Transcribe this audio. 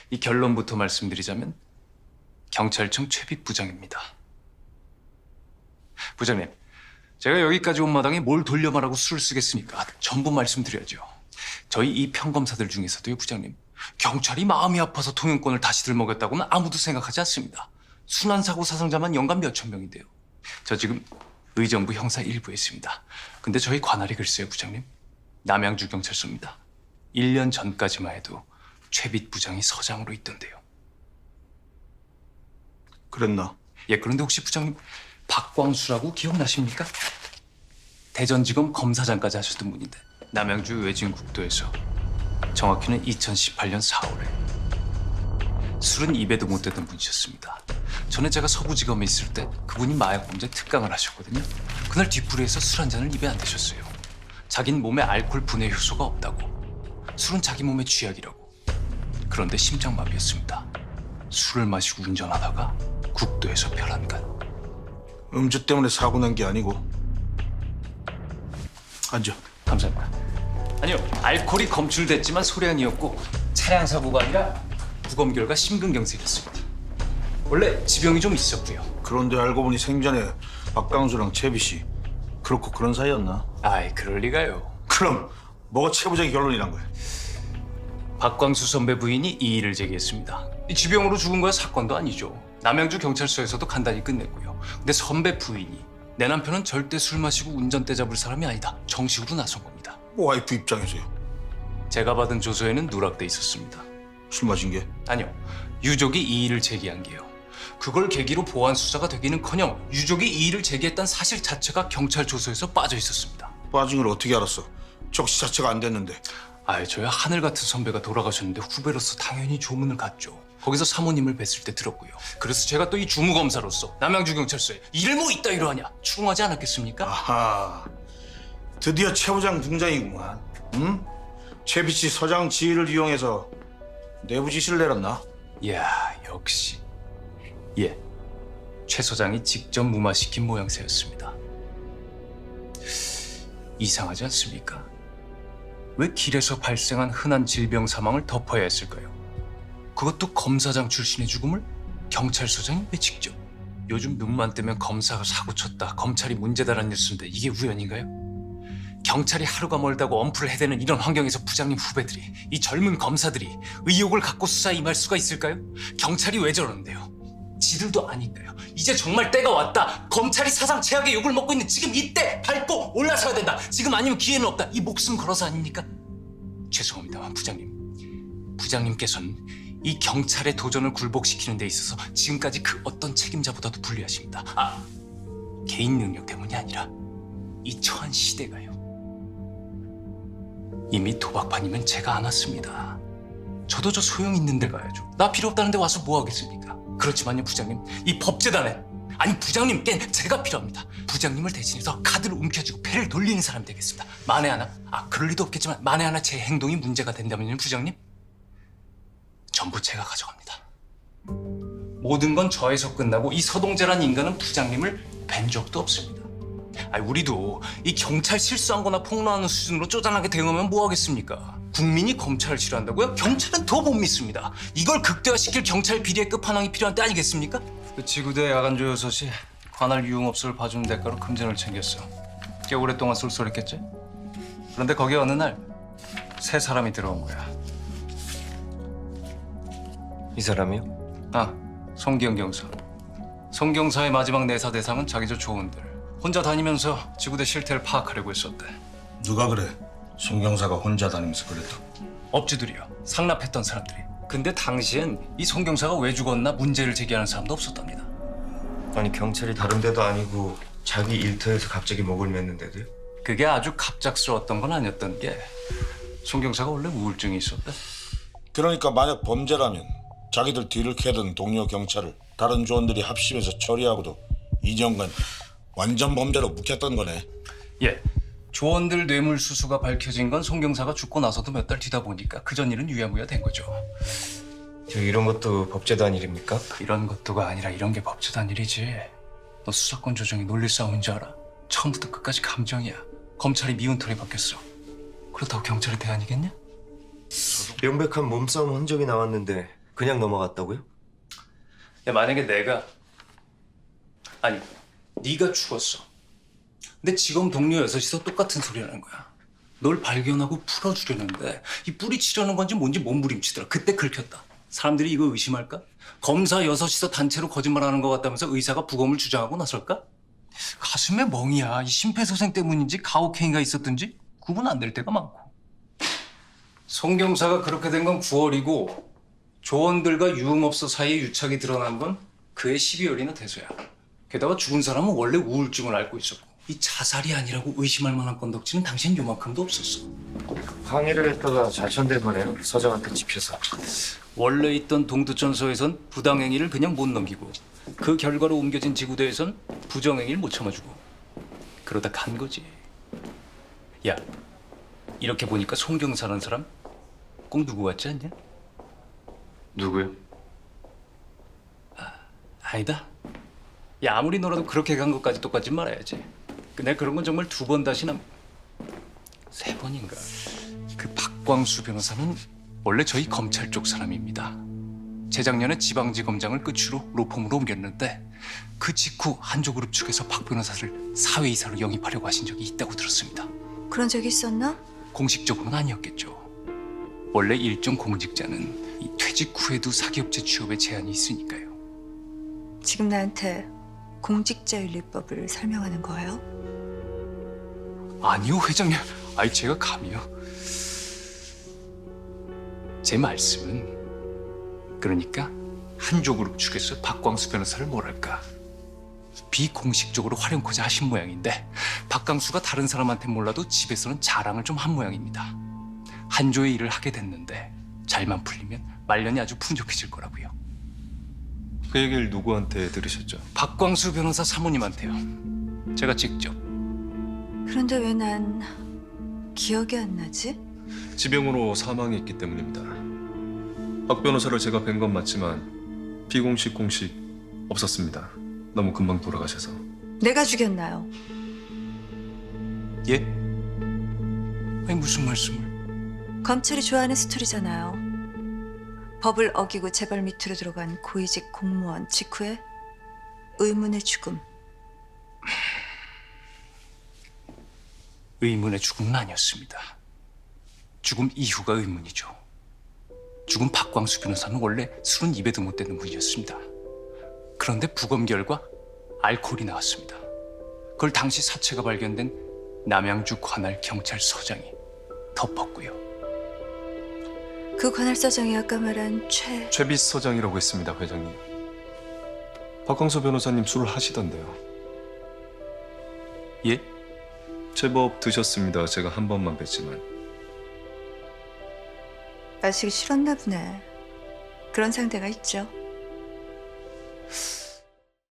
이 결론부터 말씀드리자면 경찰청 최빛 부장입니다. 부장님, 제가 여기까지 온 마당에 뭘 돌려 말하고 수를 쓰겠습니까? 전부 말씀드려야죠. 저희 이 평검사들 중에서도요, 부장님. 경찰이 마음이 아파서 통행권을 다시 들먹였다고는 아무도 생각하지 않습니다. 순환사고 사상자만 연간 몇천 명인데요. 저 지금 의정부 형사 1부에 있습니다. 근데 저희 관할이 글쎄요, 부장님. 남양주 경찰서입니다. 1년 전까지만 해도 최빛 부장이 서장으로 있던데요. 그랬나? 예, 그런데 혹시 부장님 박광수라고 기억나십니까? 대전지검 검사장까지 하셨던 분인데 남양주 외진국도에서 정확히는 2018년 4월에 술은 입에도 못 대던 분이셨습니다. 전에 제가 서부지검에 있을 때 그분이 마약범죄 특강을 하셨거든요. 그날 뒷부리에서 술 한 잔을 입에 안 대셨어요. 자긴 몸에 알코올 분해 효소가 없다고. 술은 자기 몸의 쥐약이라고. 그런데 심장마비였습니다. 술을 마시고 운전하다가 국도에서 벼란간. 음주 때문에 사고 난 게 아니고. 앉아. 감사합니다. 아니요, 알코올이 검출됐지만 소량이었고 차량 사고가 아니라 부검 결과 심근경색이었습니다. 원래 지병이 좀 있었고요. 그런데 알고 보니 생전에 박강수랑 채비씨 그렇고 그런 사이였나? 아이, 그럴 리가요. 그럼 뭐가 최 부장의 결론이란 거야? 박광수 선배 부인이 이의를 제기했습니다. 이 지병으로 죽은 거야 사건도 아니죠. 남양주 경찰서에서도 간단히 끝냈고요. 근데 선배 부인이 내 남편은 절대 술 마시고 운전대 잡을 사람이 아니다. 정식으로 나선 겁니다. 와이프 입장에서요. 제가 받은 조서에는 누락돼 있었습니다. 술 마신 게? 아니요, 유족이 이의를 제기한 게요. 그걸 계기로 보안 수사가 되기는커녕 유족이 이의를 제기했다는 사실 자체가 경찰 조서에서 빠져 있었습니다. 빠진 걸 어떻게 알았어? 적시 자체가 안 됐는데. 아이, 저야 하늘 같은 선배가 돌아가셨는데 후배로서 당연히 조문을 갔죠. 거기서 사모님을 뵀을 때 들었고요. 그래서 제가 또 이 주무검사로서 남양주 경찰서에 일을 뭐 이따위로 하냐 추궁하지 않았겠습니까? 아하. 드디어 최 부장 등장이구만. 응? 최비씨 서장 지위를 이용해서 내부 지시를 내렸나? 이야, 역시. 예, 최 소장이 직접 무마시킨 모양새였습니다. 이상하지 않습니까? 왜 길에서 발생한 흔한 질병 사망을 덮어야 했을까요? 그것도 검사장 출신의 죽음을 경찰서장이 왜 직접? 요즘 눈만 뜨면 검사가 사고 쳤다, 검찰이 문제다라는 뉴스인데 이게 우연인가요? 경찰이 하루가 멀다고 엄풀을 해대는 이런 환경에서 부장님 후배들이, 이 젊은 검사들이 의욕을 갖고 수사에 임할 수가 있을까요? 경찰이 왜 저러는데요? 지들도 아니까요. 이제 정말 때가 왔다. 검찰이 사상 최악의 욕을 먹고 있는 지금 이때 밟고 올라서야 된다. 지금 아니면 기회는 없다. 이 목숨 걸어서 아닙니까? 죄송합니다만 부장님. 부장님께서는 이 경찰의 도전을 굴복시키는 데 있어서 지금까지 그 어떤 책임자보다도 불리하십니다. 개인 능력 때문이 아니라 이 처한 시대가요. 이미 도박판이면 제가 안 왔습니다. 저도 저 소용 있는 데 가야죠. 나 필요 없다는데 와서 뭐 하겠습니까? 그렇지만요, 부장님, 이 법제단에, 아니 부장님께 제가 필요합니다. 부장님을 대신해서 카드를 움켜쥐고 패를 돌리는 사람이 되겠습니다. 만에 하나, 그럴 리도 없겠지만 만에 하나 제 행동이 문제가 된다면요, 부장님, 전부 제가 가져갑니다. 모든 건 저에서 끝나고 이 서동재란 인간은 부장님을 뵌 적도 없습니다. 우리도 이 경찰 실수한 거나 폭로하는 수준으로 쪼잔하게 대응하면 뭐 하겠습니까? 국민이 검찰을 싫어한다고요? 경찰은 더 못 믿습니다. 이걸 극대화시킬 경찰 비리의 끝판왕이 필요한 때 아니겠습니까? 그 지구대 야간조 여섯이 관할 유흥업소를 봐주는 대가로 금전을 챙겼어. 꽤 오랫동안 쏠쏠했겠지? 그런데 거기 어느 날 새 사람이 들어온 거야. 이 사람이요? 송기영 경사. 송 경사의 마지막 내사 대상은 자기 저 조원들. 혼자 다니면서 지구대 실태를 파악하려고 했었대. 누가 그래? 송경사가 혼자 다니면서 그랬다. 업주들이요. 상납했던 사람들이. 근데 당시엔 이 송 경사가 왜 죽었나 문제를 제기하는 사람도 없었답니다. 아니 경찰이 다른 데도 아니고 자기 일터에서 갑자기 목을 맸는데도요? 그게 아주 갑작스러웠던 건 아니었던 게 송 경사가 원래 우울증이 있었대. 그러니까 만약 범죄라면 자기들 뒤를 캐던 동료 경찰을 다른 조원들이 합심해서 처리하고도 2년간 완전 범죄로 묵혔던 거네. 예. 조원들 뇌물수수가 밝혀진 건 송 경사가 죽고 나서도 몇 달 뒤다 보니까 그전 일은 유야무야 된 거죠. 저 이런 것도 법제단 일입니까? 이런 것도가 아니라 이런 게 법제단 일이지. 너 수사권 조정이 논리 싸움인 줄 알아? 처음부터 끝까지 감정이야. 검찰이 미운 털이 바뀌었어. 그렇다고 경찰이 대안이겠냐? 명백한 몸싸움 흔적이 나왔는데 그냥 넘어갔다고요? 야, 만약에 아니 네가 죽었어. 근데 지금 동료 여섯이서 똑같은 소리 하는 거야. 널 발견하고 풀어주려는데 이 뿌리치려는 건지 뭔지 몸부림치더라. 그때 긁혔다. 사람들이 이거 의심할까? 검사 여섯이서 단체로 거짓말하는 것 같다면서 의사가 부검을 주장하고 나설까? 가슴에 멍이야. 이 심폐소생 때문인지 가혹행위가 있었든지 구분 안 될 때가 많고. 송 경사가 그렇게 된 건 9월이고 조원들과 유흥업소 사이에 유착이 드러난 건 그해 12월이나 돼서야. 게다가 죽은 사람은 원래 우울증을 앓고 있었고 이 자살이 아니라고 의심할 만한 건덕지는 당신 요만큼도 없었어. 항의를 했다가 좌천된 거네요. 서장한테 집혀서. 원래 있던 동두천서에선 부당행위를 그냥 못 넘기고 그 결과로 옮겨진 지구대에선 부정행위를 못 참아주고 그러다 간 거지. 야, 이렇게 보니까 송경사라는 사람 꼭 누구 같지 않냐? 누구요? 아니다. 야, 아무리 너라도 그렇게 간 것까지 똑같이 말아야지. 내가 그런 건 정말 2번 다시나 3번인가. 그 박광수 변호사는 원래 저희 검찰 쪽 사람입니다. 재작년에 지방지검장을 끝으로 로펌으로 옮겼는데 그 직후 한조그룹 측에서 박 변호사를 사회이사로 영입하려고 하신 적이 있다고 들었습니다. 그런 적이 있었나? 공식적으로는 아니었겠죠. 원래 일종 공직자는 이 퇴직 후에도 사기업체 취업에 제한이 있으니까요. 지금 나한테 공직자윤리법을 설명하는 거예요? 아니요, 회장님. 아이, 제가 감히요. 제 말씀은 그러니까 한조그룹 측에서 박광수 변호사를 뭐랄까 비공식적으로 활용코자 하신 모양인데 박광수가 다른 사람한테 몰라도 집에서는 자랑을 좀 한 모양입니다. 한조의 일을 하게 됐는데 잘만 풀리면 말년이 아주 풍족해질 거라고요. 그 얘기를 누구한테 들으셨죠? 박광수 변호사 사모님한테요. 제가 직접. 그런데 왜 난 기억이 안 나지? 지병으로 사망했기 때문입니다. 박 변호사를 제가 뵌 건 맞지만 비공식 공식 없었습니다. 너무 금방 돌아가셔서. 내가 죽였나요? 예? 아니, 무슨 말씀을? 검찰이 좋아하는 스토리잖아요. 법을 어기고 재벌 밑으로 들어간 고위직 공무원 직후에 의문의 죽음. 의문의 죽음은 아니었습니다. 죽음 이후가 의문이죠. 죽은 박광수 변호사는 원래 술은 입에도 못 대는 분이었습니다. 그런데 부검 결과 알코올이 나왔습니다. 그걸 당시 사체가 발견된 남양주 관할 경찰서장이 덮었고요. 그 관할서장이 아까 말한 최빛 서장이라고 했습니다, 회장님. 박광수 변호사님 술을 하시던데요. 예? 제법 드셨습니다. 제가 한 번만 뵀지만. 마시기 싫었나 보네. 그런 상대가 있죠.